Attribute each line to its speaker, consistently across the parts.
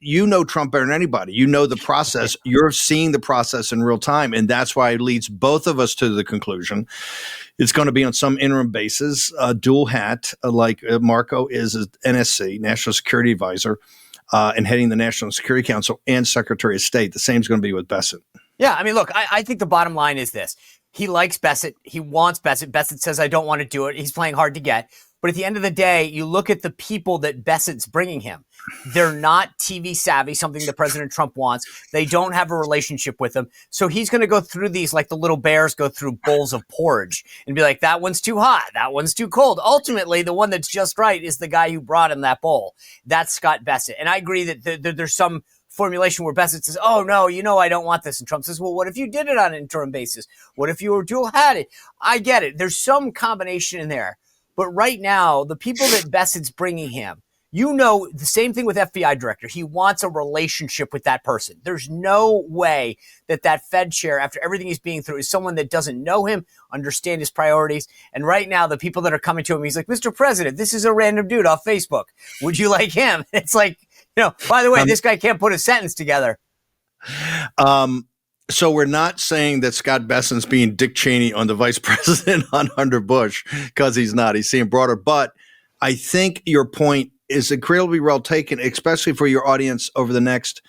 Speaker 1: you know Trump better than anybody. You know the process. You're seeing the process in real time. And that's why it leads both of us to the conclusion it's going to be on some interim basis, dual hat, like Marco is a NSC, National Security Advisor, and heading the National Security Council and Secretary of State. The same is going to be with Bessent.
Speaker 2: Yeah, I mean, look, I think the bottom line is this. He likes Bessent. He wants Bessent. Bessent says, I don't want to do it. He's playing hard to get. But at the end of the day, you look at the people that Bessent's bringing him. They're not TV savvy, something that President Trump wants. They don't have a relationship with him. So he's going to go through these like the little bears go through bowls of porridge and be like, that one's too hot. That one's too cold. Ultimately, the one that's just right is the guy who brought him that bowl. That's Scott Bessent. And I agree that there's some formulation where Bessent says, oh, no, I don't want this. And Trump says, well, what if you did it on an interim basis? What if you were dual-hatted? I get it. There's some combination in there. But right now, the people that Bessent's bringing him, the same thing with FBI director. He wants a relationship with that person. There's no way that Fed chair, after everything he's being through, is someone that doesn't know him, understand his priorities. And right now, the people that are coming to him, he's like, Mr. President, this is a random dude off Facebook. Would you like him? It's like, by the way, this guy can't put a sentence together.
Speaker 1: So we're not saying that Scott Bessent's being Dick Cheney on the vice president on Hunter Bush, because he's not. He's seeing broader. But I think your point is incredibly well taken, especially for your audience over the next,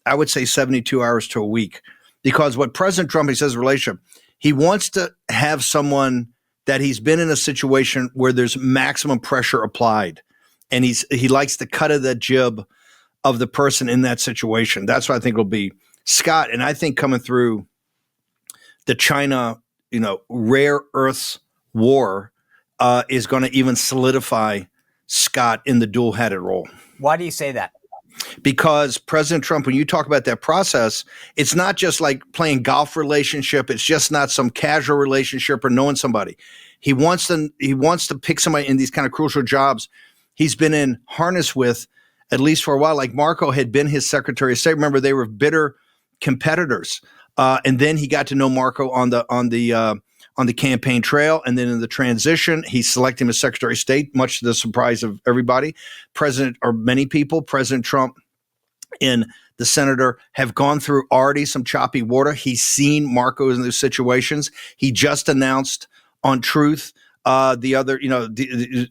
Speaker 1: I would say, 72 hours to a week. Because what President Trump, he says, relationship, he wants to have someone that he's been in a situation where there's maximum pressure applied. And he likes the cut of the jib of the person in that situation. That's what I think will be Scott. And I think coming through the China, rare earths war is going to even solidify Scott in the dual-hatted role.
Speaker 2: Why do you say that?
Speaker 1: Because President Trump, when you talk about that process, it's not just like playing golf relationship. It's just not some casual relationship or knowing somebody. He wants to pick somebody in these kind of crucial jobs he's been in harness with, at least for a while. Like Marco had been his Secretary of State. Remember, they were bitter competitors. And then he got to know Marco on the campaign trail. And then in the transition, he selected him as Secretary of State, much to the surprise of everybody. Many people, President Trump and the senator have gone through already some choppy water. He's seen Marco in those situations. He just announced on Truth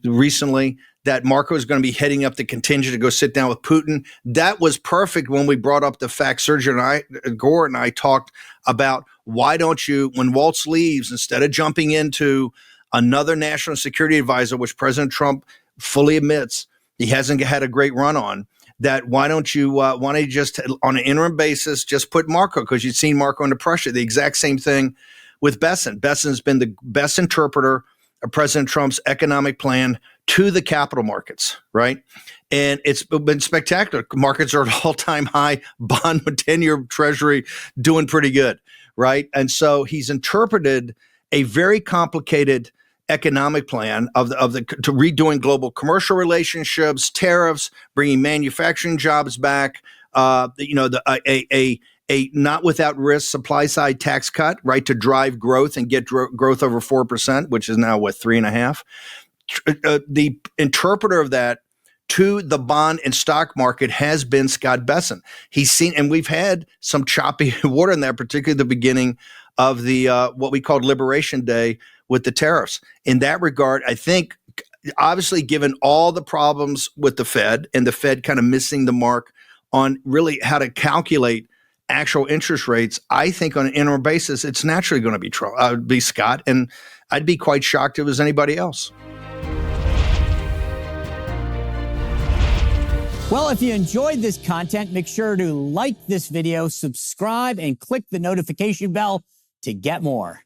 Speaker 1: recently that Marco is going to be heading up the contingent to go sit down with Putin. That was perfect when we brought up the fact. Sergio Gore and I talked about, why don't you, when Waltz leaves, instead of jumping into another national security advisor, which President Trump fully admits he hasn't had a great run on, that why don't you just on an interim basis just put Marco, because you've seen Marco under pressure. The exact same thing with Bessent. Bessent's been the best interpreter of President Trump's economic plan to the capital markets, right? And it's been spectacular. Markets are at all-time high. Bond with 10-year Treasury doing pretty good, right? And so he's interpreted a very complicated economic plan to redoing global commercial relationships, tariffs, bringing manufacturing jobs back, a not without risk supply side tax cut, right, to drive growth and get growth over 4%, which is now 3.5%. The interpreter of that to the bond and stock market has been Scott Bessent. He's seen, and we've had some choppy water in that, particularly at the beginning of the what we called Liberation Day with the tariffs. In that regard, I think, obviously, given all the problems with the Fed and the Fed kind of missing the mark on really how to calculate actual interest rates, I think on an interim basis, it's naturally going to be Scott, and I'd be quite shocked if it was anybody else.
Speaker 2: Well, if you enjoyed this content, make sure to like this video, subscribe, and click the notification bell to get more.